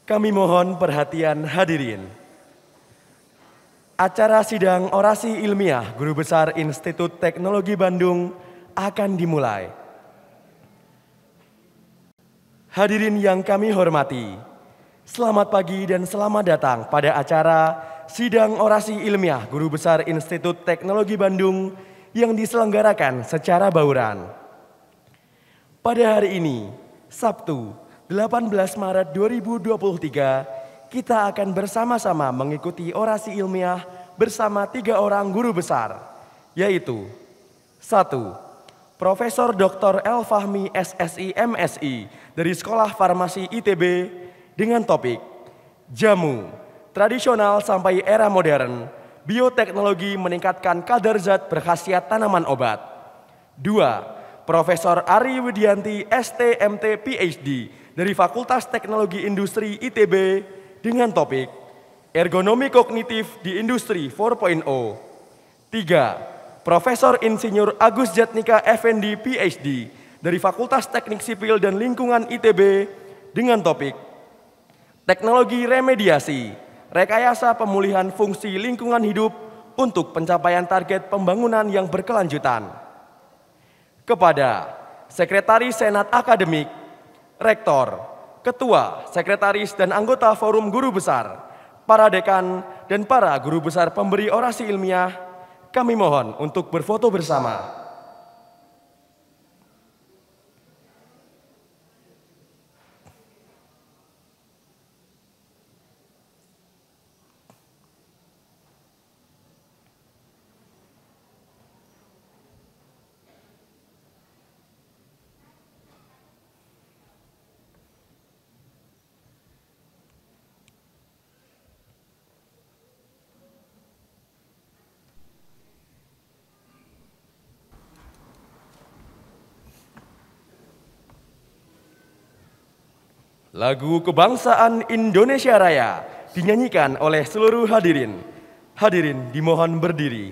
Kami mohon perhatian hadirin. Acara sidang orasi ilmiah Guru Besar Institut Teknologi Bandung akan dimulai. Hadirin yang kami hormati, selamat pagi dan selamat datang pada acara sidang orasi ilmiah Guru Besar Institut Teknologi Bandung yang diselenggarakan secara bauran. Pada hari ini, Sabtu, 18 Maret 2023, kita akan bersama-sama mengikuti orasi ilmiah bersama 3 orang guru besar, yaitu 1. Profesor Dr. El Fahmi SSI MSI dari Sekolah Farmasi ITB dengan topik Jamu, Tradisional sampai Era Modern, Bioteknologi Meningkatkan Kadar Zat Berkhasiat Tanaman Obat. 2. Profesor Ari Widianti STMT PhD dari Fakultas Teknologi Industri ITB dengan topik Ergonomi Kognitif di Industri 4.0. 3. Profesor Insinyur Agus Jatnika Effendi PhD dari Fakultas Teknik Sipil dan Lingkungan ITB dengan topik Teknologi Remediasi, Rekayasa Pemulihan Fungsi Lingkungan Hidup untuk pencapaian target pembangunan yang berkelanjutan. Kepada Sekretaris Senat Akademik, Rektor, Ketua, Sekretaris, dan anggota Forum Guru Besar, para dekan, dan para guru besar pemberi orasi ilmiah, kami mohon untuk berfoto bersama. Lagu Kebangsaan Indonesia Raya dinyanyikan oleh seluruh hadirin. Hadirin dimohon berdiri.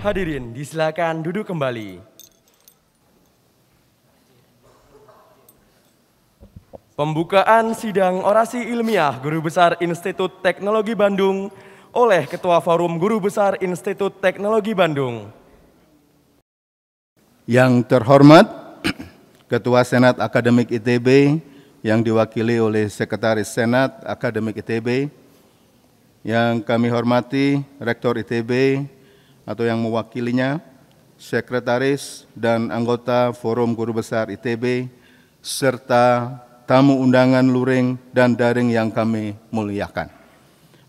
Hadirin, disilakan duduk kembali. Pembukaan sidang orasi ilmiah Guru Besar Institut Teknologi Bandung oleh Ketua Forum Guru Besar Institut Teknologi Bandung. Yang terhormat, Ketua Senat Akademik ITB yang diwakili oleh Sekretaris Senat Akademik ITB, yang kami hormati Rektor ITB, atau yang mewakilinya, Sekretaris dan anggota Forum Guru Besar ITB, serta tamu undangan luring dan daring yang kami muliakan.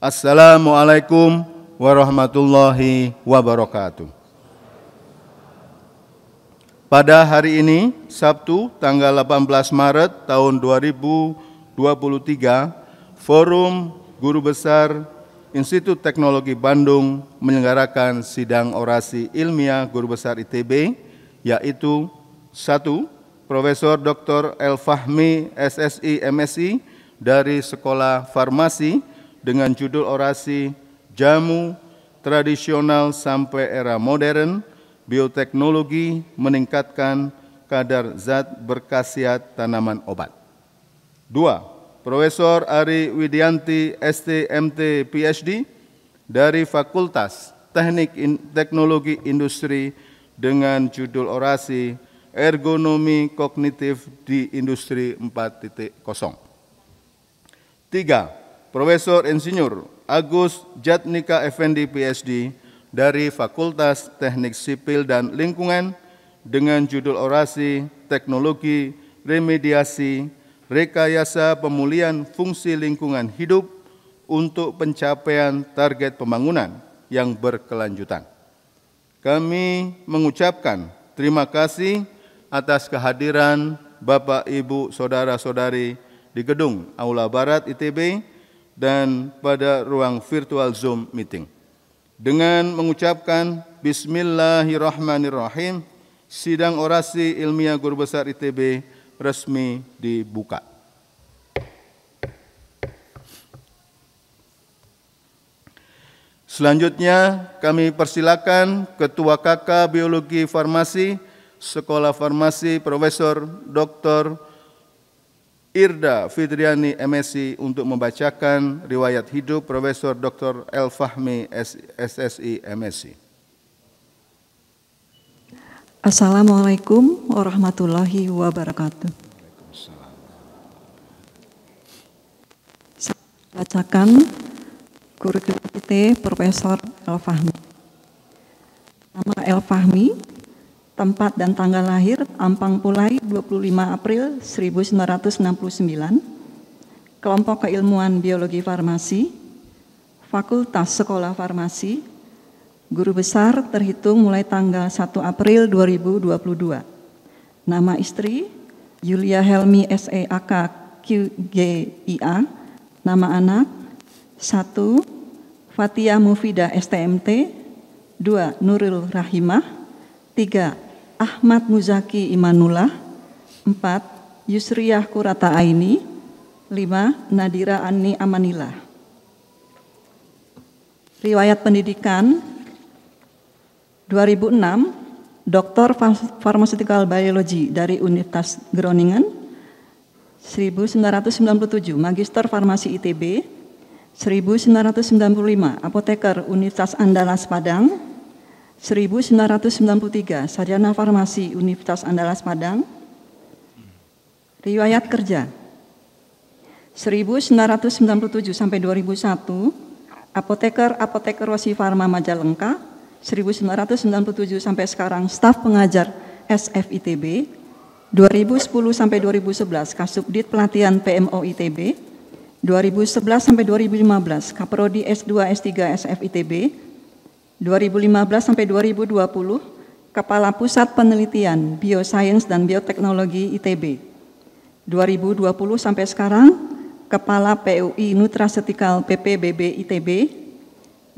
Assalamualaikum warahmatullahi wabarakatuh. Pada hari ini, Sabtu, tanggal 18 Maret tahun 2023, Forum Guru Besar Institut Teknologi Bandung menyelenggarakan sidang orasi ilmiah Guru Besar ITB, yaitu 1. Profesor Dr. El Fahmi, SSI, MSI, dari Sekolah Farmasi dengan judul orasi Jamu Tradisional Sampai Era Modern, Bioteknologi Meningkatkan Kadar Zat Berkhasiat Tanaman Obat. 2. Profesor Ari Widianti, ST.MT, PhD, dari Fakultas Teknik Teknologi Industri dengan judul orasi Ergonomi Kognitif di Industri 4.0. 3. Profesor Insinyur Agus Jatnika Effendi, PhD, dari Fakultas Teknik Sipil dan Lingkungan dengan judul orasi Teknologi Remediasi Rekayasa Pemulihan Fungsi Lingkungan Hidup untuk Pencapaian Target Pembangunan yang Berkelanjutan. Kami mengucapkan terima kasih atas kehadiran Bapak, Ibu, Saudara-saudari di Gedung Aula Barat ITB dan pada ruang virtual Zoom meeting. Dengan mengucapkan Bismillahirrahmanirrahim, sidang orasi ilmiah Guru Besar ITB resmi dibuka. Selanjutnya kami persilakan Ketua KK Biologi Farmasi Sekolah Farmasi Profesor Dr. Irda Fidriani, MSI, untuk membacakan riwayat hidup Profesor Dr. El Fahmi, SSI, MSI. Assalamualaikum warahmatullahi wabarakatuh. Saya bacakan kurikulum vitae Profesor El Fahmi. Nama El Fahmi, tempat dan tanggal lahir Ampang Pulai 25 April 1969, kelompok keilmuan biologi farmasi, Fakultas Sekolah Farmasi, Guru Besar terhitung mulai tanggal 1 April 2022. Nama istri Yulia Helmi SEAK QGIA. Nama anak 1. Fatia Mufida STMT, 2. Nurul Rahimah, 3. Ahmad Muzaki Imanullah, 4. Yusriyah Kurata Aini, 5. Nadira Ani Amanillah. Riwayat pendidikan 2006, Doktor Pharmaceutical Biology dari Universitas Groningen. 1997, Magister Farmasi ITB. 1995, Apoteker Universitas Andalas Padang. 1993, Sarjana Farmasi Universitas Andalas Padang. Riwayat kerja 1997 sampai 2001, Apoteker Rosi Farma Majalengka. 1997 sampai sekarang staf pengajar SFITB. 2010 sampai 2011 Kasubdit Pelatihan PMO ITB. 2011 sampai 2015 Kaprodi S2 S3 SFITB. 2015 sampai 2020 Kepala Pusat Penelitian Biosains dan Bioteknologi ITB. 2020 sampai sekarang Kepala PUI Nutraceutical PPBB ITB.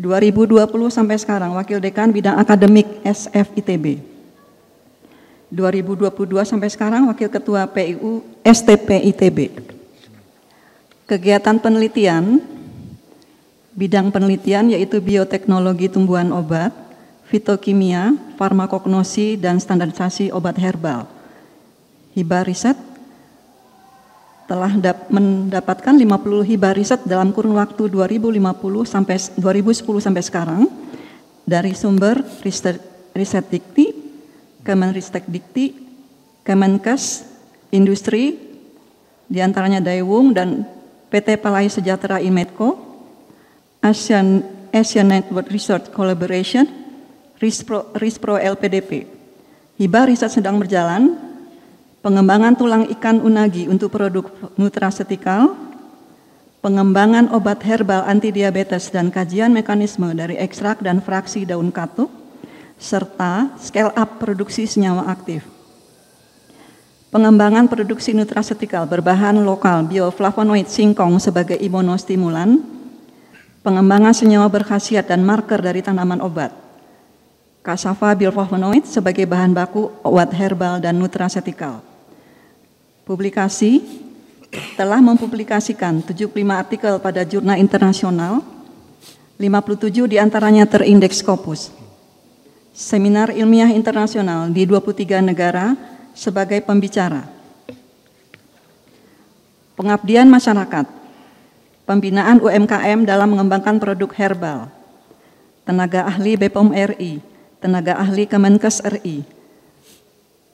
2020 sampai sekarang Wakil Dekan Bidang Akademik SFITB. 2022 sampai sekarang Wakil Ketua PIU STP ITB. Kegiatan penelitian, bidang penelitian yaitu bioteknologi tumbuhan obat, fitokimia, farmakognosi, dan standarisasi obat herbal. Hibah riset telah mendapatkan 50 hibah riset dalam kurun waktu 2010 sampai sekarang dari sumber Riset Dikti, Kemenristek Dikti, Kemenkes, Industri, diantaranya Daewung dan PT Palai Sejahtera Imedco, Asian Network Research Collaboration, RISPRO LPDP. Hibah riset sedang berjalan. Pengembangan tulang ikan unagi untuk produk nutraceutical, pengembangan obat herbal anti diabetes dan kajian mekanisme dari ekstrak dan fraksi daun katuk, serta scale up produksi senyawa aktif. pengembangan produksi nutraceutical berbahan lokal bioflavonoid singkong sebagai imunostimulan, pengembangan senyawa berkhasiat dan marker dari tanaman obat, cassava bioflavonoid sebagai bahan baku obat herbal dan nutraceutical. Publikasi telah mempublikasikan 75 artikel pada jurnal internasional, 57 diantaranya terindeks Scopus. Seminar ilmiah internasional di 23 negara sebagai pembicara. Pengabdian masyarakat, pembinaan UMKM dalam mengembangkan produk herbal, tenaga ahli BPOM RI, tenaga ahli Kemenkes RI,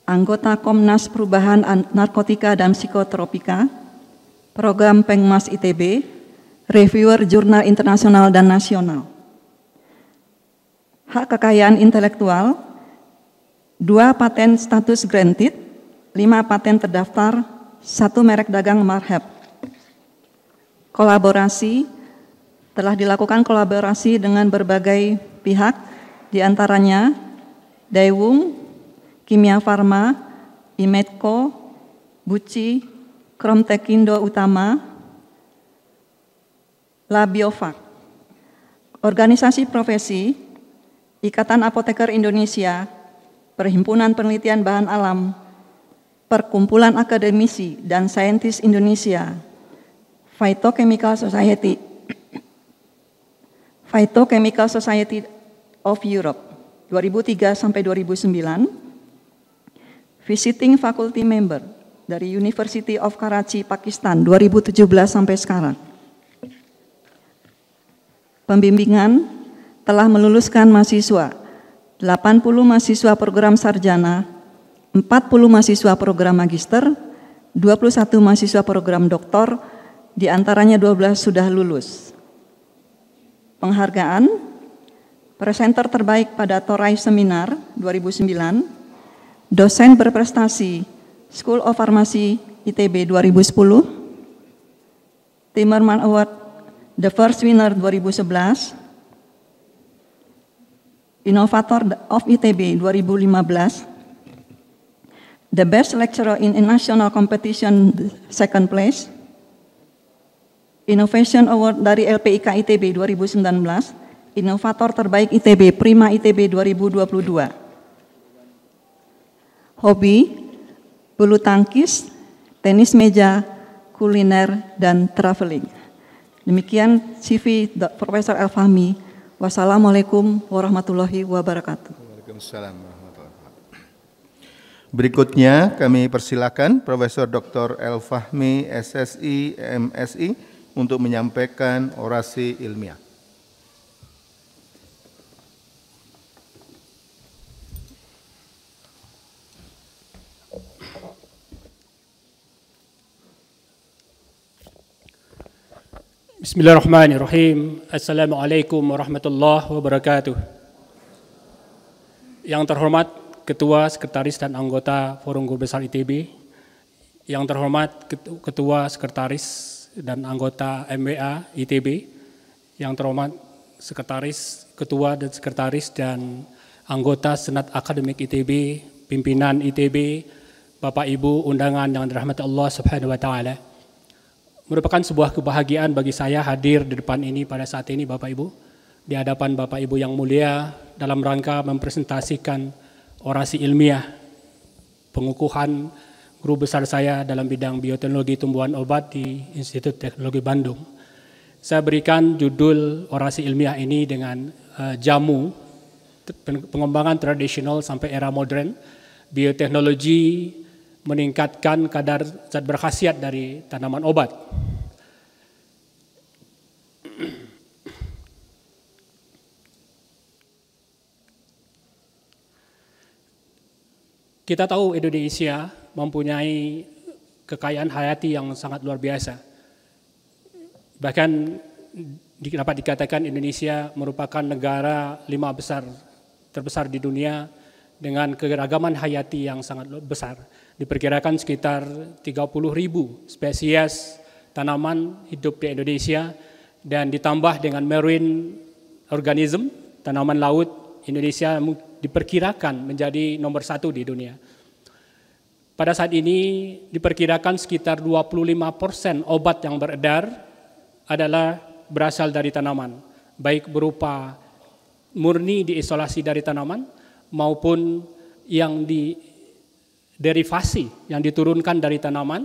anggota Komnas Perubahan Narkotika dan Psikotropika, program Pengmas ITB, reviewer jurnal internasional dan nasional. Hak kekayaan intelektual, 2 paten status granted, 5 paten terdaftar, 1 merek dagang marhab. Kolaborasi, telah dilakukan kolaborasi dengan berbagai pihak, diantaranya Daewoo, Kimia Farma, Imetco, Buci, Kromtekindo Utama, Labiovac. Organisasi profesi, Ikatan Apoteker Indonesia, Perhimpunan Penelitian Bahan Alam, Perkumpulan Akademisi dan Saintis Indonesia, Phytochemical Society of Europe 2003 sampai 2009, Visiting Faculty Member dari University of Karachi, Pakistan 2017 sampai sekarang. Pembimbingan telah meluluskan mahasiswa, 80 mahasiswa program sarjana, 40 mahasiswa program magister, 21 mahasiswa program doktor, diantaranya 12 sudah lulus. Penghargaan, presenter terbaik pada Torai Seminar 2009, dosen berprestasi School of Pharmacy ITB 2010, Timmerman Award, the first winner 2011, Innovator of ITB 2015, the best lecturer in a national competition second place, Innovation Award dari LPIK ITB 2019, Inovator terbaik ITB Prima ITB 2022. Hobi, bulu tangkis, tenis meja, kuliner, dan traveling. Demikian CV Profesor El-Fahmi. Wassalamualaikum warahmatullahi wabarakatuh. Waalaikumsalam warahmatullahi wabarakatuh. Berikutnya kami persilakan Profesor Dr. El-Fahmi SSI MSI untuk menyampaikan orasi ilmiah. Bismillahirrahmanirrahim. Assalamualaikum warahmatullahi wabarakatuh. Yang terhormat Ketua, Sekretaris, dan anggota Forum Guru Besar ITB. Yang terhormat Ketua, Sekretaris, dan anggota MWA ITB. Yang terhormat Sekretaris, Ketua, dan Sekretaris, dan anggota Senat Akademik ITB, pimpinan ITB, Bapak Ibu undangan yang dirahmati Allah Subhanahu wa Ta'ala. Merupakan sebuah kebahagiaan bagi saya hadir di depan ini pada saat ini Bapak Ibu, di hadapan Bapak Ibu yang mulia dalam rangka mempresentasikan orasi ilmiah pengukuhan guru besar saya dalam bidang bioteknologi tumbuhan obat di Institut Teknologi Bandung. Saya berikan judul orasi ilmiah ini dengan jamu pengembangan tradisional sampai era modern, bioteknologi meningkatkan kadar zat berkhasiat dari tanaman obat. Kita tahu Indonesia mempunyai kekayaan hayati yang sangat luar biasa. Bahkan dapat dikatakan Indonesia merupakan negara 5 terbesar di dunia dengan keragaman hayati yang sangat besar. Diperkirakan sekitar 30.000 spesies tanaman hidup di Indonesia, dan ditambah dengan marine organism, tanaman laut, Indonesia diperkirakan menjadi nomor 1 di dunia. pada saat ini diperkirakan sekitar 25% obat yang beredar adalah berasal dari tanaman, baik berupa murni diisolasi dari tanaman maupun yang derivasi yang diturunkan dari tanaman,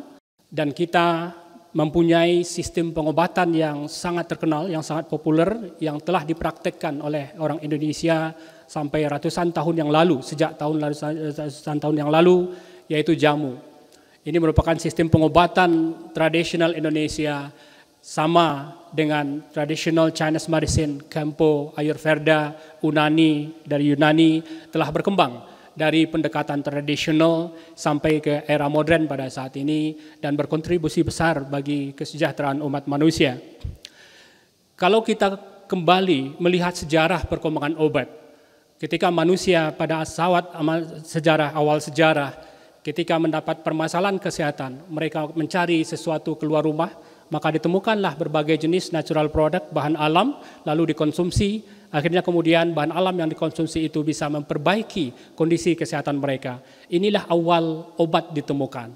dan kita mempunyai sistem pengobatan yang sangat terkenal, yang sangat populer, yang telah dipraktekkan oleh orang Indonesia sampai ratusan tahun yang lalu, sejak ratusan tahun yang lalu, yaitu jamu. Ini merupakan sistem pengobatan tradisional Indonesia, sama dengan traditional Chinese medicine, Kempo, Ayurveda, Unani dari Yunani telah berkembang dari pendekatan tradisional sampai ke era modern pada saat ini dan berkontribusi besar bagi kesejahteraan umat manusia. Kalau kita kembali melihat sejarah perkembangan obat, ketika manusia pada awal sejarah, ketika mendapat permasalahan kesehatan, mereka mencari sesuatu keluar rumah, maka ditemukanlah berbagai jenis natural product, bahan alam, lalu dikonsumsi. Akhirnya kemudian bahan alam yang dikonsumsi itu bisa memperbaiki kondisi kesehatan mereka. Inilah awal obat ditemukan.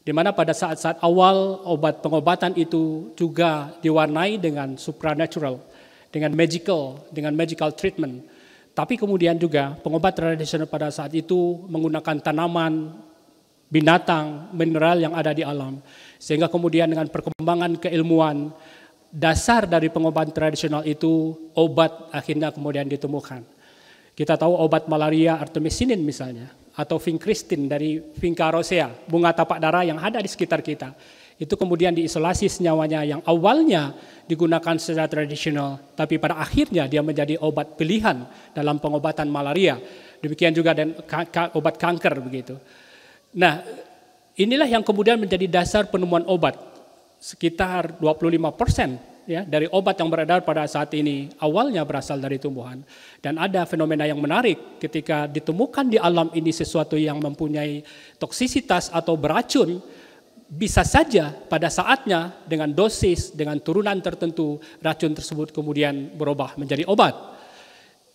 Di mana pada saat-saat awal obat pengobatan itu juga diwarnai dengan supernatural, dengan magical treatment. Tapi kemudian juga pengobat tradisional pada saat itu menggunakan tanaman, binatang, mineral yang ada di alam. Sehingga kemudian dengan perkembangan keilmuan, dasar dari pengobatan tradisional itu, obat akhirnya kemudian ditemukan. Kita tahu obat malaria artemisinin misalnya, atau vincristin dari Vinca rosea, bunga tapak dara yang ada di sekitar kita. Itu kemudian diisolasi senyawanya yang awalnya digunakan secara tradisional, tapi pada akhirnya dia menjadi obat pilihan dalam pengobatan malaria. Demikian juga dan obat kanker begitu. Nah, inilah yang kemudian menjadi dasar penemuan obat. Sekitar 25% ya dari obat yang beredar pada saat ini awalnya berasal dari tumbuhan. Dan ada fenomena yang menarik ketika ditemukan di alam ini sesuatu yang mempunyai toksisitas atau beracun, bisa saja pada saatnya dengan dosis, dengan turunan tertentu racun tersebut kemudian berubah menjadi obat.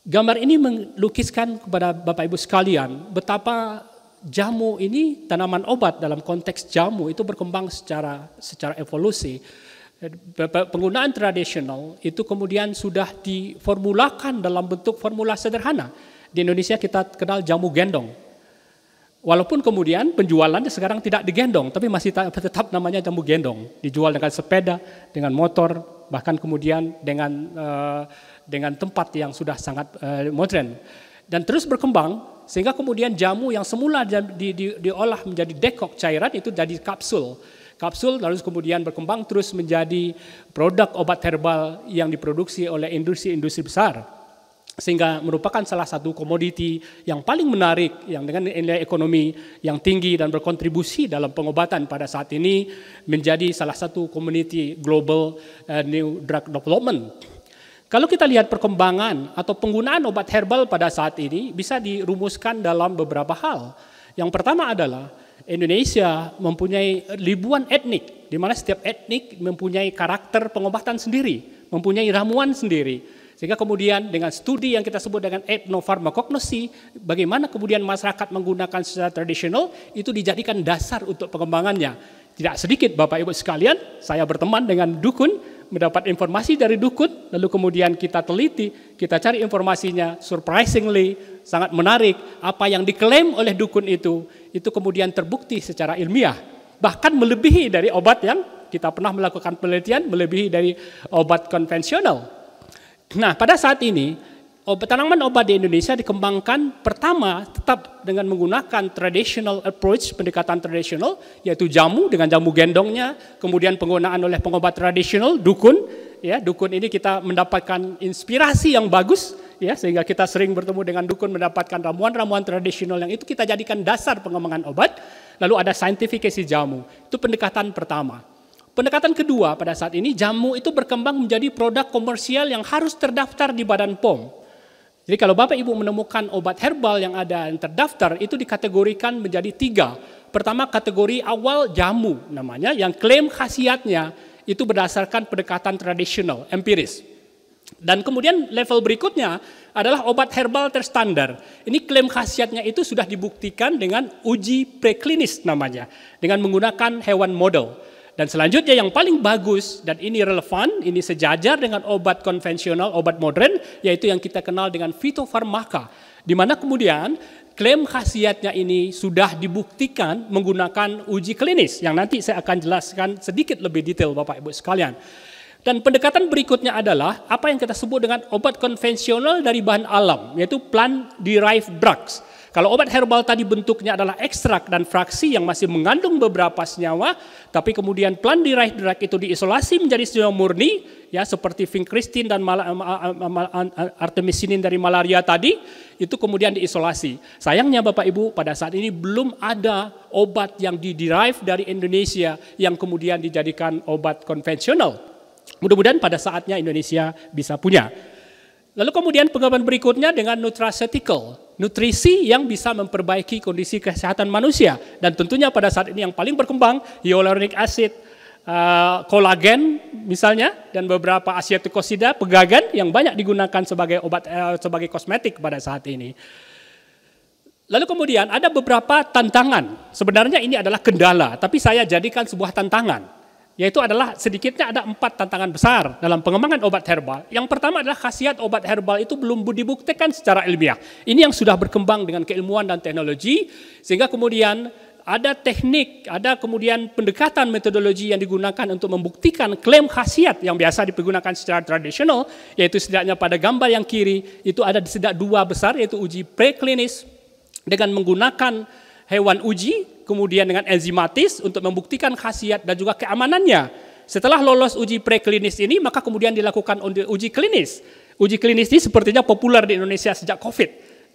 Gambar ini melukiskan kepada Bapak Ibu sekalian betapa jamu ini, tanaman obat dalam konteks jamu itu berkembang secara evolusi. Penggunaan tradisional itu kemudian sudah diformulakan dalam bentuk formula sederhana. Di Indonesia kita kenal jamu gendong. Walaupun kemudian penjualannya sekarang tidak digendong, tapi masih tetap namanya jamu gendong. Dijual dengan sepeda, dengan motor, bahkan kemudian dengan tempat yang sudah sangat modern. Dan terus berkembang, sehingga kemudian jamu yang semula diolah menjadi dekok cairan itu jadi kapsul. Kapsul lalu kemudian berkembang terus menjadi produk obat herbal yang diproduksi oleh industri-industri besar. Sehingga merupakan salah satu komoditi yang paling menarik, yang dengan nilai ekonomi yang tinggi dan berkontribusi dalam pengobatan pada saat ini menjadi salah satu community global new drug development. Kalau kita lihat perkembangan atau penggunaan obat herbal pada saat ini bisa dirumuskan dalam beberapa hal. Yang pertama adalah Indonesia mempunyai ribuan etnik, di mana setiap etnik mempunyai karakter pengobatan sendiri, mempunyai ramuan sendiri. Sehingga kemudian dengan studi yang kita sebut dengan etnofarmakognosi, bagaimana kemudian masyarakat menggunakan secara tradisional, itu dijadikan dasar untuk pengembangannya. Tidak sedikit Bapak Ibu sekalian, saya berteman dengan dukun, mendapat informasi dari dukun, lalu kemudian kita teliti, kita cari informasinya, surprisingly, sangat menarik, apa yang diklaim oleh dukun itu kemudian terbukti secara ilmiah, bahkan melebihi dari obat yang kita pernah melakukan penelitian, melebihi dari obat konvensional. Nah, pada saat ini, tanaman obat di Indonesia dikembangkan pertama tetap dengan menggunakan traditional approach, pendekatan tradisional, yaitu jamu dengan jamu gendongnya, kemudian penggunaan oleh pengobat tradisional, dukun. Ya, dukun ini kita mendapatkan inspirasi yang bagus, ya, sehingga kita sering bertemu dengan dukun mendapatkan ramuan-ramuan tradisional yang itu kita jadikan dasar pengembangan obat. Lalu ada saintifikasi jamu, itu pendekatan pertama. Pendekatan kedua pada saat ini, jamu itu berkembang menjadi produk komersial yang harus terdaftar di Badan POM. Jadi kalau Bapak Ibu menemukan obat herbal yang ada yang terdaftar, itu dikategorikan menjadi 3. Pertama, kategori awal jamu namanya, yang klaim khasiatnya itu berdasarkan pendekatan tradisional, empiris. Dan kemudian level berikutnya adalah obat herbal terstandar. Ini klaim khasiatnya itu sudah dibuktikan dengan uji preklinis namanya, dengan menggunakan hewan model. Dan selanjutnya yang paling bagus dan ini relevan, ini sejajar dengan obat konvensional, obat modern, yaitu yang kita kenal dengan fitofarmaka. Di mana kemudian klaim khasiatnya ini sudah dibuktikan menggunakan uji klinis, yang nanti saya akan jelaskan sedikit lebih detail Bapak Ibu sekalian. Dan pendekatan berikutnya adalah apa yang kita sebut dengan obat konvensional dari bahan alam, yaitu plant derived drugs. Kalau obat herbal tadi bentuknya adalah ekstrak dan fraksi yang masih mengandung beberapa senyawa, tapi kemudian plant derived drug itu diisolasi menjadi senyawa murni, ya seperti vincristin dan artemisinin dari malaria tadi, itu kemudian diisolasi. Sayangnya Bapak Ibu, pada saat ini belum ada obat yang di-derive dari Indonesia yang kemudian dijadikan obat konvensional. Mudah-mudahan pada saatnya Indonesia bisa punya. Lalu kemudian pengembangan berikutnya dengan nutraceutical, nutrisi yang bisa memperbaiki kondisi kesehatan manusia. Dan tentunya pada saat ini yang paling berkembang, hyaluronic acid, kolagen misalnya, dan beberapa asiaticosida, pegagan yang banyak digunakan sebagai obat, sebagai kosmetik pada saat ini. Lalu kemudian ada beberapa tantangan. Sebenarnya ini adalah kendala, tapi saya jadikan sebuah tantangan. Yaitu adalah sedikitnya ada 4 tantangan besar dalam pengembangan obat herbal. Yang pertama adalah khasiat obat herbal itu belum dibuktikan secara ilmiah. Ini yang sudah berkembang dengan keilmuan dan teknologi, sehingga kemudian ada teknik, ada kemudian pendekatan metodologi yang digunakan untuk membuktikan klaim khasiat yang biasa digunakan secara tradisional, yaitu setidaknya pada gambar yang kiri, itu ada setidaknya 2 besar, yaitu uji preklinis dengan menggunakan hewan uji, kemudian dengan enzimatis untuk membuktikan khasiat dan juga keamanannya. Setelah lolos uji preklinis ini, maka kemudian dilakukan uji klinis. Uji klinis ini sepertinya populer di Indonesia sejak COVID,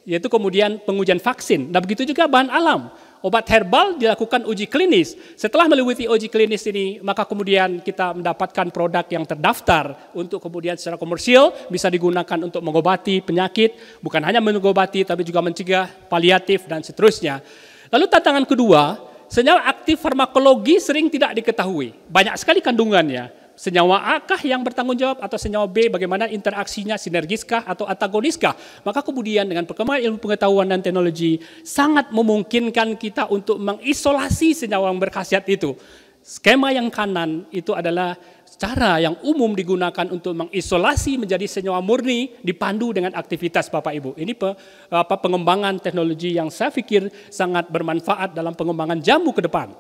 yaitu kemudian pengujian vaksin. Dan begitu juga bahan alam. Obat herbal dilakukan uji klinis. Setelah melewati uji klinis ini, maka kemudian kita mendapatkan produk yang terdaftar untuk kemudian secara komersial bisa digunakan untuk mengobati penyakit, bukan hanya mengobati tapi juga mencegah, paliatif dan seterusnya. Lalu tantangan kedua, senyawa aktif farmakologi sering tidak diketahui. Banyak sekali kandungannya. Senyawa A kah yang bertanggung jawab atau senyawa B, bagaimana interaksinya, sinergiskah atau antagoniskah. Maka kemudian dengan perkembangan ilmu pengetahuan dan teknologi sangat memungkinkan kita untuk mengisolasi senyawa yang berkhasiat itu. Skema yang kanan itu adalah cara yang umum digunakan untuk mengisolasi menjadi senyawa murni dipandu dengan aktivitas Bapak Ibu. Ini pengembangan teknologi yang saya pikir sangat bermanfaat dalam pengembangan jamu ke depan.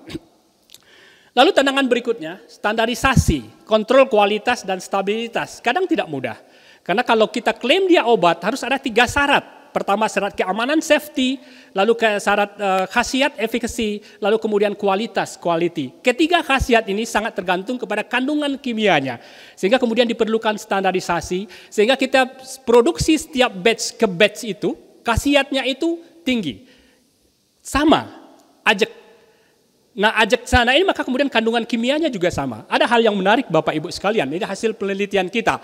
Lalu tantangan berikutnya, standarisasi, kontrol kualitas dan stabilitas. Kadang tidak mudah. Karena kalau kita klaim dia obat harus ada 3 syarat. Pertama syarat keamanan, safety, lalu syarat khasiat, efficacy, lalu kemudian kualitas, quality. Ketiga khasiat ini sangat tergantung kepada kandungan kimianya. Sehingga kemudian diperlukan standarisasi, sehingga kita produksi setiap batch ke batch itu, khasiatnya itu tinggi. Sama, ajek. Nah ajek sana ini maka kemudian kandungan kimianya juga sama. Ada hal yang menarik Bapak Ibu sekalian, ini hasil penelitian kita.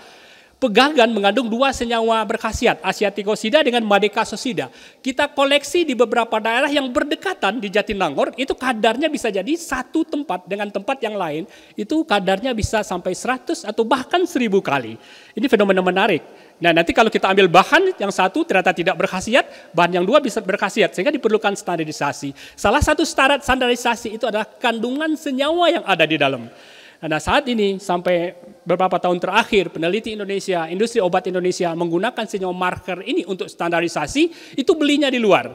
Pegagan mengandung 2 senyawa berkhasiat, asiaticosida dengan madecasosida. Kita koleksi di beberapa daerah yang berdekatan di Jatinangor, itu kadarnya bisa jadi satu tempat dengan tempat yang lain, itu kadarnya bisa sampai 100 atau bahkan 1000 kali. Ini fenomena menarik. Nah nanti kalau kita ambil bahan yang satu ternyata tidak berkhasiat, bahan yang 2 bisa berkhasiat, sehingga diperlukan standarisasi. Salah satu syarat standarisasi itu adalah kandungan senyawa yang ada di dalam. Nah saat ini sampai beberapa tahun terakhir peneliti Indonesia, industri obat Indonesia menggunakan senyawa marker ini untuk standarisasi, itu belinya di luar.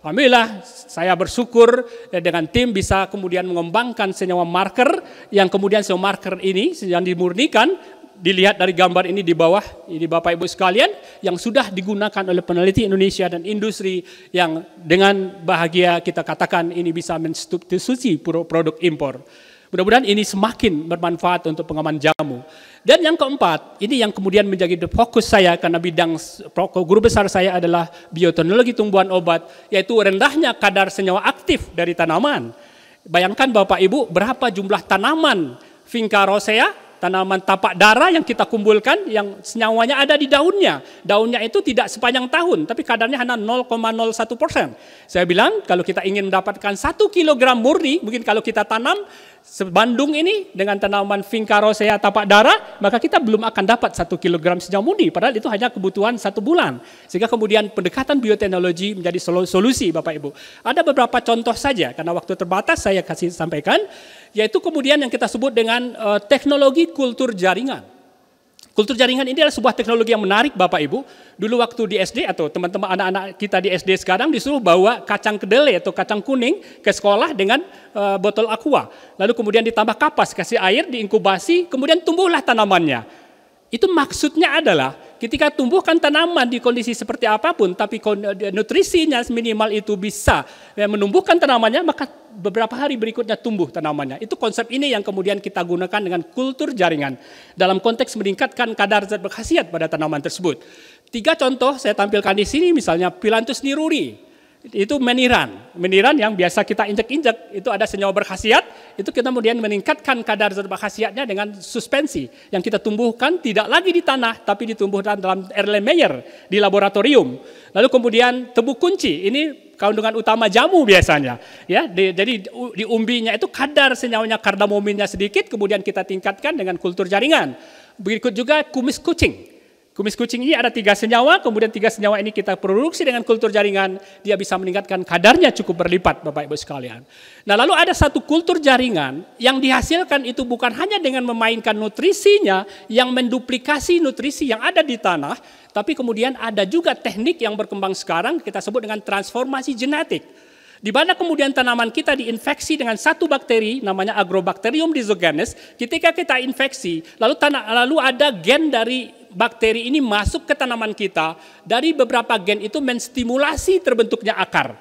Alhamdulillah saya bersyukur dengan tim bisa kemudian mengembangkan senyawa marker yang kemudian senyawa marker ini yang dimurnikan, dilihat dari gambar ini di bawah, ini Bapak Ibu sekalian, yang sudah digunakan oleh peneliti Indonesia dan industri yang dengan bahagia kita katakan ini bisa mensubstitusi produk impor. Mudah-mudahan ini semakin bermanfaat untuk pengaman jamu. Dan yang keempat, ini yang kemudian menjadi fokus saya karena bidang guru besar saya adalah bioteknologi tumbuhan obat, yaitu rendahnya kadar senyawa aktif dari tanaman. Bayangkan Bapak Ibu berapa jumlah tanaman Vinca rosea tanaman tapak dara yang kita kumpulkan yang senyawanya ada di daunnya. Daunnya itu tidak sepanjang tahun, tapi kadarnya hanya 0,01%. Saya bilang kalau kita ingin mendapatkan 1 kilogram murni, mungkin kalau kita tanam sebandung ini dengan tanaman Vinca rosea tapak dara, maka kita belum akan dapat 1 kilogram senyawa murni, padahal itu hanya kebutuhan 1 bulan. Sehingga kemudian pendekatan bioteknologi menjadi solusi Bapak Ibu. Ada beberapa contoh saja, karena waktu terbatas saya kasih sampaikan, yaitu kemudian yang kita sebut dengan teknologi kultur jaringan. Kultur jaringan ini adalah sebuah teknologi yang menarik Bapak Ibu. Dulu waktu di SD atau teman-teman anak-anak kita di SD sekarang disuruh bawa kacang kedelai atau kacang kuning ke sekolah dengan botol aqua. Lalu kemudian ditambah kapas, kasih air, diinkubasi, kemudian tumbuhlah tanamannya. Itu maksudnya adalah ketika tumbuhkan tanaman di kondisi seperti apapun, tapi nutrisinya minimal itu bisa menumbuhkan tanamannya, maka beberapa hari berikutnya tumbuh tanamannya. Itu konsep ini yang kemudian kita gunakan dengan kultur jaringan dalam konteks meningkatkan kadar zat berkhasiat pada tanaman tersebut. 3 contoh saya tampilkan di sini, misalnya Phyllanthus niruri. Itu meniran yang biasa kita injek-injek, itu ada senyawa berkhasiat, itu kita kemudian meningkatkan kadar zat berkhasiatnya dengan suspensi yang kita tumbuhkan tidak lagi di tanah tapi ditumbuhkan dalam Erlenmeyer di laboratorium. Lalu kemudian tebu kunci, ini kandungan utama jamu biasanya, ya. Jadi di umbinya itu kadar senyawanya kardamominnya sedikit, kemudian kita tingkatkan dengan kultur jaringan. Berikut juga kumis kucing. Kumis kucing ini ada 3 senyawa, kemudian 3 senyawa ini kita produksi dengan kultur jaringan, dia bisa meningkatkan kadarnya cukup berlipat Bapak Ibu sekalian. Nah lalu ada satu kultur jaringan yang dihasilkan itu bukan hanya dengan memainkan nutrisinya, yang menduplikasi nutrisi yang ada di tanah, tapi kemudian ada juga teknik yang berkembang sekarang, kita sebut dengan transformasi genetik. Di mana kemudian tanaman kita diinfeksi dengan satu bakteri namanya Agrobacterium rhizogenes. Ketika kita infeksi, lalu ada gen dari bakteri ini masuk ke tanaman kita. Dari beberapa gen itu menstimulasi terbentuknya akar.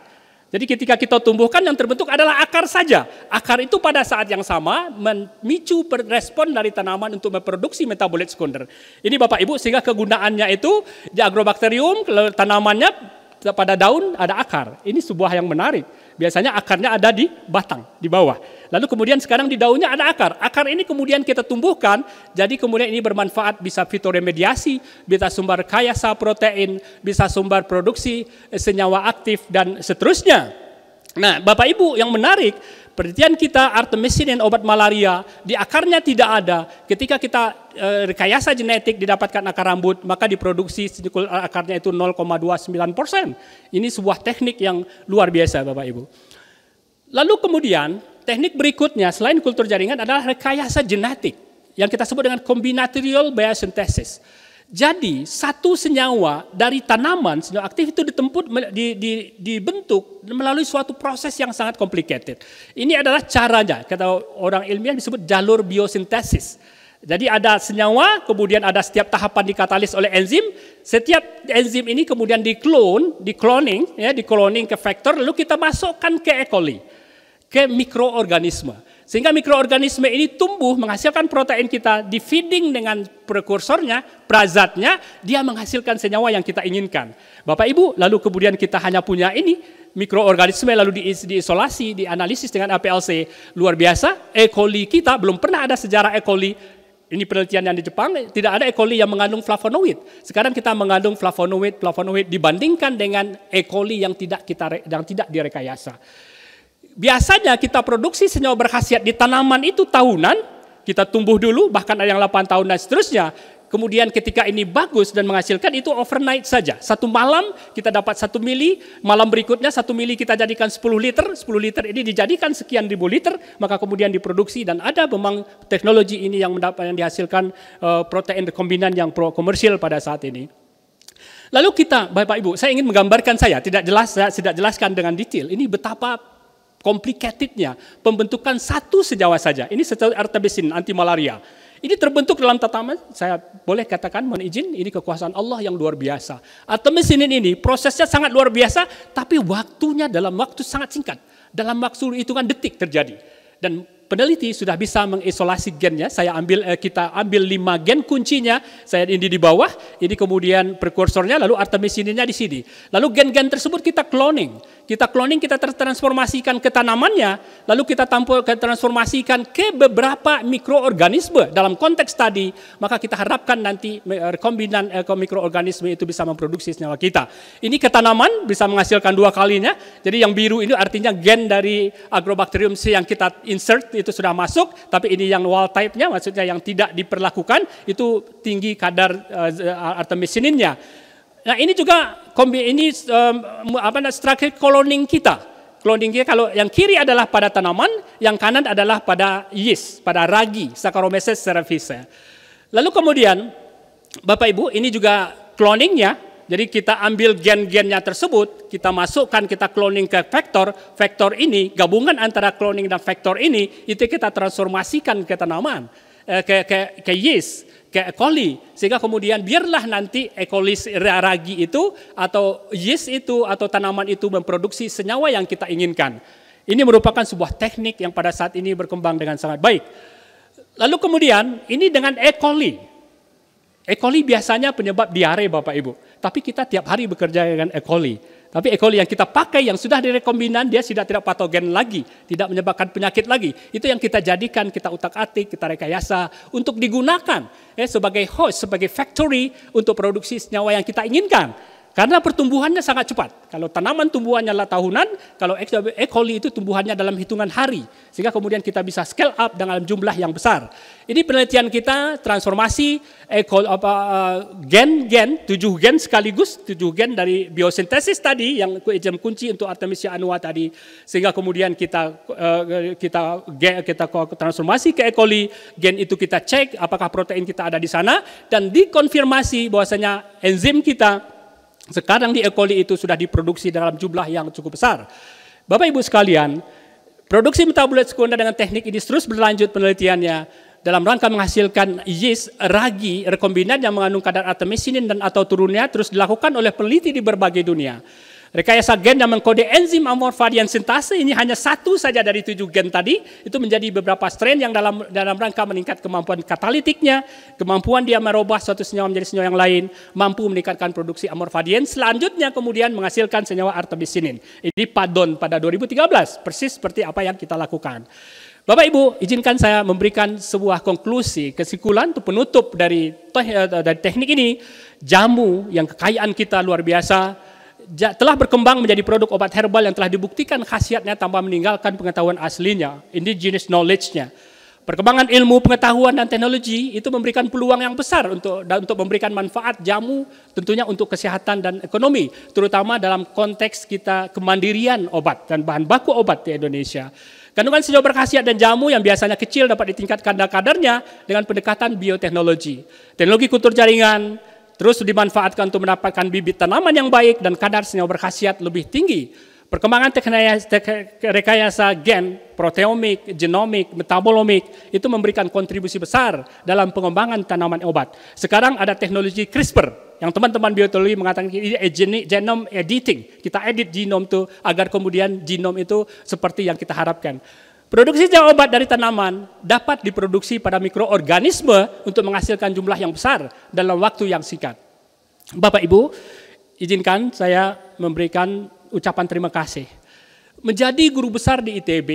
Jadi ketika kita tumbuhkan yang terbentuk adalah akar saja. Akar itu pada saat yang sama memicu respon dari tanaman untuk memproduksi metabolit sekunder. Ini Bapak Ibu, sehingga kegunaannya itu di Agrobacterium, tanamannya pada daun ada akar. Ini sebuah yang menarik. Biasanya akarnya ada di batang, di bawah. Lalu kemudian sekarang di daunnya ada akar. Akar ini kemudian kita tumbuhkan, jadi kemudian ini bermanfaat, bisa fitoremediasi, bisa sumber kaya protein, bisa sumber produksi senyawa aktif, dan seterusnya. Nah, Bapak Ibu, yang menarik, penelitian kita artemisinin obat malaria, di akarnya tidak ada. Ketika kita rekayasa genetik didapatkan akar rambut, maka diproduksi akarnya itu 0,29%. Ini sebuah teknik yang luar biasa Bapak Ibu. Lalu kemudian teknik berikutnya selain kultur jaringan adalah rekayasa genetik yang kita sebut dengan combinatorial biosynthesis. Jadi satu senyawa dari tanaman, senyawa aktif itu dibentuk melalui suatu proses yang sangat complicated. Ini adalah caranya, kata orang ilmiah disebut jalur biosintesis. Jadi ada senyawa, kemudian ada setiap tahapan dikatalis oleh enzim. Setiap enzim ini kemudian dikloning ke faktor, lalu kita masukkan ke E. coli, ke mikroorganisme. Sehingga mikroorganisme ini tumbuh menghasilkan protein kita, di feeding dengan prekursornya, prazatnya, dia menghasilkan senyawa yang kita inginkan. Bapak Ibu, lalu kemudian kita hanya punya ini, mikroorganisme lalu diisolasi, dianalisis dengan APLC, luar biasa. E. coli kita, belum pernah ada sejarah E. coli, ini penelitian yang di Jepang, tidak ada E. coli yang mengandung flavonoid. Sekarang kita mengandung flavonoid dibandingkan dengan E. coli yang tidak direkayasa. Biasanya kita produksi senyawa berkhasiat di tanaman itu tahunan, kita tumbuh dulu, bahkan ada yang 8 tahun dan seterusnya. Kemudian ketika ini bagus dan menghasilkan itu overnight saja. 1 malam kita dapat 1 mili, malam berikutnya 1 mili kita jadikan 10 liter. 10 liter ini dijadikan sekian ribu liter, maka kemudian diproduksi, dan ada memang teknologi ini yang dihasilkan protein rekombinan yang komersial pada saat ini. Lalu kita, Bapak Ibu, saya ingin menggambarkan saya tidak jelaskan dengan detail. Ini betapa complicatednya pembentukan satu senyawa saja. Ini senyawa artemisinin anti malaria. Ini terbentuk dalam tanaman, saya boleh katakan, mohon izin, ini kekuasaan Allah yang luar biasa. Artemisinin ini prosesnya sangat luar biasa, tapi waktunya dalam waktu sangat singkat. Dalam waktu hitungan detik terjadi. Dan peneliti sudah bisa mengisolasi gennya. Kita ambil 5 gen kuncinya. Saya ini di bawah, ini kemudian prekursornya, lalu artemisinina di sini. Lalu gen-gen tersebut kita cloning. Kita transformasikan ke tanamannya, lalu kita transformasikan ke beberapa mikroorganisme dalam konteks tadi, maka kita harapkan nanti rekombinan mikroorganisme itu bisa memproduksi senyawa kita. Ini ke tanaman bisa menghasilkan 2 kalinya. Jadi yang biru ini artinya gen dari Agrobacterium C yang kita insert itu sudah masuk, tapi ini yang wild type-nya, maksudnya yang tidak diperlakukan, itu tinggi kadar artemisininnya. Nah ini juga struktur cloning kita. Cloning kita kalau yang kiri adalah pada tanaman, yang kanan adalah pada yeast, pada ragi, Saccharomyces cerevisiae. Lalu kemudian, Bapak Ibu, ini juga cloningnya. Jadi kita ambil gen-gennya tersebut, kita masukkan, kita cloning ke vektor. Vektor ini, gabungan antara cloning dan vektor ini, itu kita transformasikan ke tanaman, ke yeast, ke E. coli, sehingga kemudian biarlah nanti E. coli ragi itu atau yeast itu atau tanaman itu memproduksi senyawa yang kita inginkan. Ini merupakan sebuah teknik yang pada saat ini berkembang dengan sangat baik. Lalu kemudian ini dengan E. coli. E. coli biasanya penyebab diare Bapak Ibu, tapi kita tiap hari bekerja dengan E. coli. Tapi E. coli yang kita pakai yang sudah direkombinan dia sudah tidak patogen lagi, tidak menyebabkan penyakit lagi. Itu yang kita jadikan, kita utak-atik, kita rekayasa untuk digunakan sebagai host, sebagai factory untuk produksi senyawa yang kita inginkan. Karena pertumbuhannya sangat cepat. Kalau tanaman tumbuhannya adalah tahunan, kalau E. coli itu tumbuhannya dalam hitungan hari. Sehingga kemudian kita bisa scale up dengan jumlah yang besar. Ini penelitian kita transformasi gen-gen, 7 gen sekaligus, 7 gen dari biosintesis tadi yang jam kunci untuk Artemisia annua tadi. Sehingga kemudian kita transformasi ke E. coli, gen itu kita cek apakah protein kita ada di sana dan dikonfirmasi bahwasanya enzim kita sekarang di E. coli itu sudah diproduksi dalam jumlah yang cukup besar. Bapak Ibu sekalian, produksi metabolit sekunder dengan teknik ini terus berlanjut penelitiannya dalam rangka menghasilkan yeast ragi rekombinan yang mengandung kadar artemisinin dan atau turunnya terus dilakukan oleh peneliti di berbagai dunia. Rekayasa gen yang mengkode enzim amorfadian sintase ini hanya 1 saja dari 7 gen tadi, itu menjadi beberapa strain yang dalam rangka meningkat kemampuan katalitiknya, kemampuan dia merubah suatu senyawa menjadi senyawa yang lain, mampu meningkatkan produksi amorfadien, selanjutnya kemudian menghasilkan senyawa artemisinin. Ini PADON pada 2013, persis seperti apa yang kita lakukan. Bapak Ibu, izinkan saya memberikan sebuah konklusi, kesimpulan untuk penutup dari teknik ini. Jamu yang kekayaan kita luar biasa, telah berkembang menjadi produk obat herbal yang telah dibuktikan khasiatnya tanpa meninggalkan pengetahuan aslinya, indigenous knowledge-nya. Perkembangan ilmu, pengetahuan, dan teknologi itu memberikan peluang yang besar untuk memberikan manfaat jamu tentunya untuk kesehatan dan ekonomi, terutama dalam konteks kita kemandirian obat dan bahan baku obat di Indonesia. Kandungan senyawa berkhasiat dan jamu yang biasanya kecil dapat ditingkatkan kadarnya dengan pendekatan bioteknologi. Teknologi kultur jaringan terus dimanfaatkan untuk mendapatkan bibit tanaman yang baik dan kadar senyawa berkhasiat lebih tinggi. Perkembangan rekayasa gen, proteomik, genomik, metabolomik itu memberikan kontribusi besar dalam pengembangan tanaman obat. Sekarang ada teknologi CRISPR yang teman-teman bioteknologi mengatakan genome editing. Kita edit genom itu agar kemudian genom itu seperti yang kita harapkan. Produksi senyawa obat dari tanaman dapat diproduksi pada mikroorganisme untuk menghasilkan jumlah yang besar dalam waktu yang singkat. Bapak Ibu, izinkan saya memberikan ucapan terima kasih. Menjadi guru besar di ITB,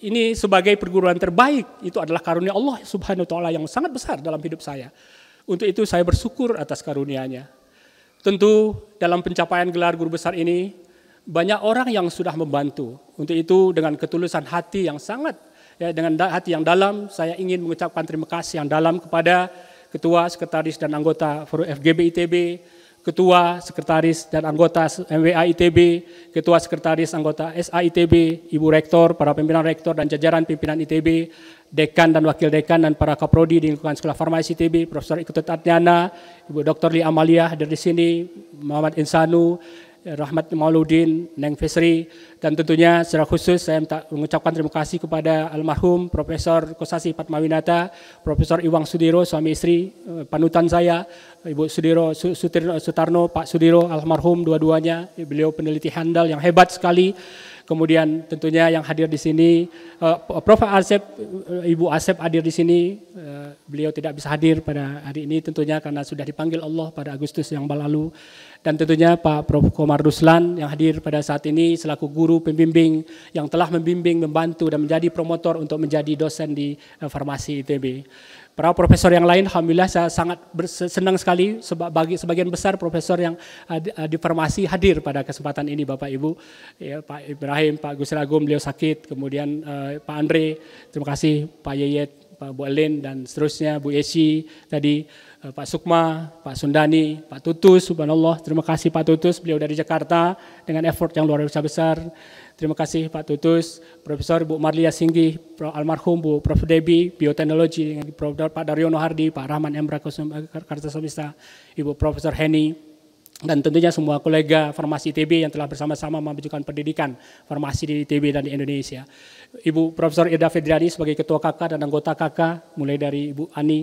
ini sebagai perguruan terbaik, itu adalah karunia Allah Subhanahu wa Ta'ala yang sangat besar dalam hidup saya. Untuk itu saya bersyukur atas karunia-Nya. Tentu dalam pencapaian gelar guru besar ini, banyak orang yang sudah membantu. Untuk itu dengan ketulusan hati yang sangat, dengan hati yang dalam, saya ingin mengucapkan terima kasih yang dalam kepada Ketua, Sekretaris, dan anggota Forum FGB ITB, Ketua, Sekretaris, dan anggota MWA ITB, Ketua, Sekretaris, anggota SA ITB, Ibu Rektor, para pimpinan Rektor, dan jajaran pimpinan ITB, Dekan dan Wakil Dekan, dan para Kaprodi di lingkungan Sekolah Farmasi ITB, Profesor Ikutut Adnyana, Ibu Dr. Lia Amalia hadir di sini, Muhammad Insanu, Rahmat Mauludin, Neng Fesri, dan tentunya secara khusus saya mengucapkan terima kasih kepada almarhum Profesor Kosasi Padmawinata, Profesor Iwang Sudiro, suami istri, panutan saya, Ibu Sutarno, Pak Sudiro, almarhum dua-duanya, beliau peneliti handal yang hebat sekali. Kemudian tentunya yang hadir di sini, Prof. Asep, Ibu Asep hadir di sini. Beliau tidak bisa hadir pada hari ini tentunya karena sudah dipanggil Allah pada Agustus yang lalu. Dan tentunya Pak Prof. Komar Ruslan yang hadir pada saat ini selaku guru pembimbing yang telah membimbing, membantu dan menjadi promotor untuk menjadi dosen di Farmasi ITB. Para profesor yang lain, alhamdulillah saya sangat senang sekali bagi sebagian besar profesor yang di farmasi hadir pada kesempatan ini Bapak Ibu. Ya, Pak Ibrahim, Pak Gus Ragum, beliau sakit, kemudian Pak Andre, terima kasih, Pak Yeyet, Pak Bu Elin, dan seterusnya, Bu Yesi, tadi Pak Sukma, Pak Sundani, Pak Tutus, subhanallah, terima kasih Pak Tutus, beliau dari Jakarta dengan effort yang luar biasa besar. Terima kasih Pak Tutus, Profesor Bu Marlia Singgi, almarhum Bu Prof. Debi, Bioteknologi, Pak Daryono Hardi, Pak Rahman M. Kartasomista, Ibu Profesor Heni, dan tentunya semua kolega farmasi ITB yang telah bersama-sama memajukan pendidikan farmasi di ITB dan di Indonesia. Ibu Profesor Irda Fedrani sebagai Ketua KK dan anggota KK, mulai dari Ibu Ani,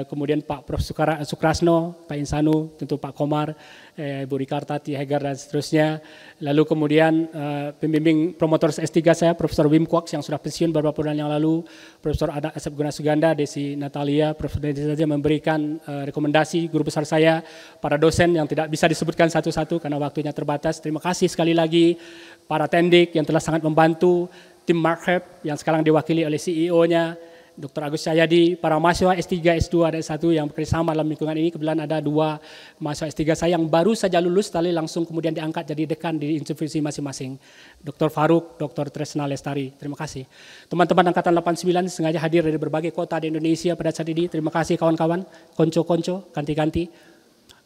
kemudian Pak Prof. Sukrasno, Pak Insanu, tentu Pak Komar, Ibu Rikartati, Hegar, dan seterusnya. Lalu kemudian pembimbing promotor S3 saya, Profesor Wim Kwaks yang sudah pensiun beberapa bulan yang lalu, Profesor Ada Asep Guna Suganda, Desi Natalia, Profesor Desi saja memberikan rekomendasi, guru besar saya, para dosen yang tidak bisa disebutkan satu-satu karena waktunya terbatas. Terima kasih sekali lagi para tendik yang telah sangat membantu, tim Markhep yang sekarang diwakili oleh CEO-nya, Dr. Agus Cahyadi, para mahasiswa S3, S2, dan S1 yang bekerjasama dalam lingkungan ini. Kebetulan ada 2 mahasiswa S3 saya yang baru saja lulus, tadi langsung kemudian diangkat jadi dekan di institusi masing-masing. Dr. Faruk, Dr. Tresna Lestari, terima kasih. Teman-teman Angkatan 89 sengaja hadir dari berbagai kota di Indonesia pada saat ini. Terima kasih kawan-kawan, konco-konco, ganti-ganti.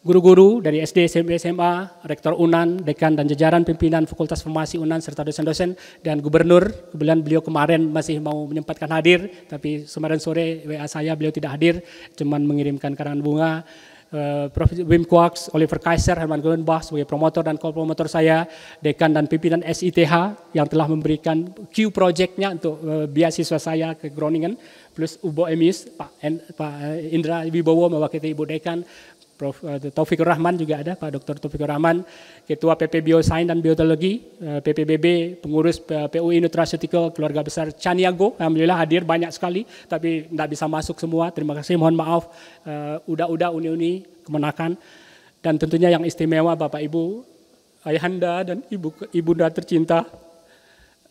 Guru-guru dari SD, SMP, SMA, Rektor UNAN, Dekan dan jajaran pimpinan Fakultas Farmasi UNAN serta dosen-dosen dan Gubernur. Kebetulan beliau kemarin masih mau menyempatkan hadir, tapi kemarin sore WA saya beliau tidak hadir, cuman mengirimkan karangan bunga. Prof. Wim Kwaks, Oliver Kaiser, Herman Goldenbach sebagai promotor dan co-promotor saya, Dekan dan pimpinan SITH yang telah memberikan Q project-nya untuk beasiswa saya ke Groningen, plus Ubo Emis, Pak Indra Wibowo mewakili Ibu Dekan, Prof. Taufikur Rahman juga ada, Pak Dr. Taufikur Rahman, Ketua PP Biosains dan Biotehnologi, PPBB, pengurus PUI Nutraceutical, keluarga besar Caniago, alhamdulillah hadir banyak sekali, tapi tidak bisa masuk semua, terima kasih, mohon maaf, Uda-Uda, Uni-Uni, Kemenakan, dan tentunya yang istimewa Bapak Ibu, Ayahanda dan Ibunda tercinta,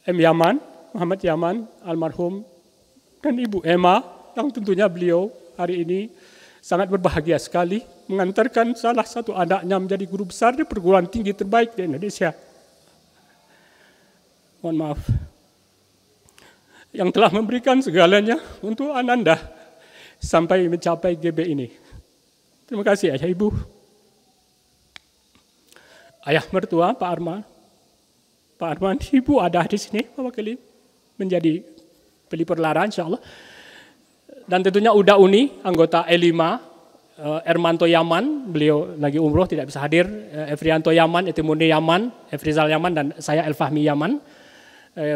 M. Yaman, Muhammad Yaman, almarhum, dan Ibu Emma, yang tentunya beliau hari ini sangat berbahagia sekali mengantarkan salah satu anaknya menjadi guru besar di perguruan tinggi terbaik di Indonesia. Mohon maaf. Yang telah memberikan segalanya untuk Ananda sampai mencapai GB ini. Terima kasih Ayah Ibu. Ayah mertua Pak Arman. Pak Arman, Ibu ada di sini mewakili menjadi pelipur lara insyaallah. Dan tentunya Uda Uni, anggota E5, Ermanto Yaman, beliau lagi umroh tidak bisa hadir, Efrianto Yaman, Etimunde Yaman, Efrizal Yaman, dan saya Elfahmi Yaman,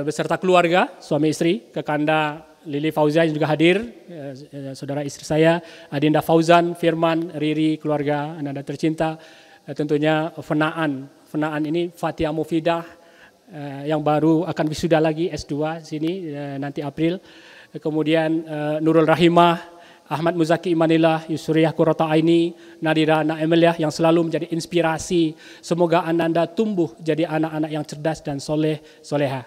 beserta keluarga, suami istri, Kekanda Lili Fauzia yang juga hadir, saudara istri saya, Adinda Fauzan, Firman, Riri, keluarga, Ananda tercinta, tentunya Fenaan ini Fatia Mufidah, yang baru akan wisuda lagi S2 sini nanti April. Kemudian Nurul Rahimah, Ahmad Muzaki Imanillah, Yusriyah Kurota Aini, Nadira Naemeliah yang selalu menjadi inspirasi. Semoga Ananda tumbuh jadi anak-anak yang cerdas dan soleha.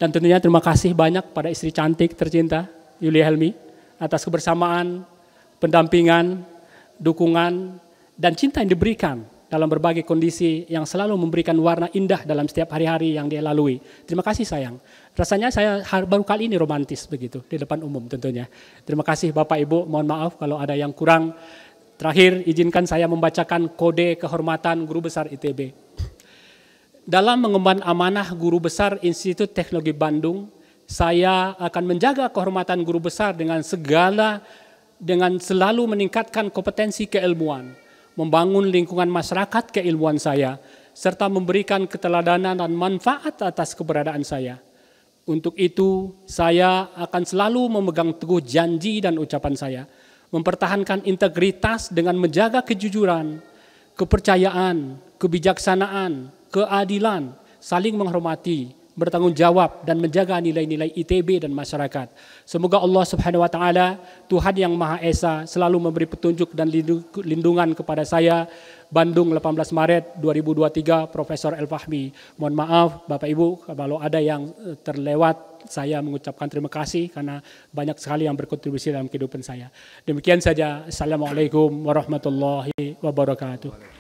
Dan tentunya terima kasih banyak pada istri cantik tercinta, Yulia Helmi, atas kebersamaan, pendampingan, dukungan, dan cinta yang diberikan dalam berbagai kondisi yang selalu memberikan warna indah dalam setiap hari-hari yang dia lalui. Terima kasih sayang. Rasanya saya baru kali ini romantis begitu di depan umum tentunya. Terima kasih Bapak Ibu, mohon maaf kalau ada yang kurang. Terakhir izinkan saya membacakan kode kehormatan Guru Besar ITB. Dalam mengemban amanah Guru Besar Institut Teknologi Bandung, saya akan menjaga kehormatan Guru Besar dengan selalu meningkatkan kompetensi keilmuan, membangun lingkungan masyarakat keilmuan saya, serta memberikan keteladanan dan manfaat atas keberadaan saya. Untuk itu, saya akan selalu memegang teguh janji dan ucapan saya, mempertahankan integritas dengan menjaga kejujuran, kepercayaan, kebijaksanaan, keadilan, saling menghormati, bertanggung jawab dan menjaga nilai-nilai ITB dan masyarakat. Semoga Allah Subhanahu wa taala, Tuhan yang Maha Esa, selalu memberi petunjuk dan lindungan kepada saya. Bandung 18 Maret 2023, Profesor El-Fahmi. Mohon maaf Bapak Ibu kalau ada yang terlewat, saya mengucapkan terima kasih karena banyak sekali yang berkontribusi dalam kehidupan saya. Demikian saja. Assalamualaikum warahmatullahi wabarakatuh.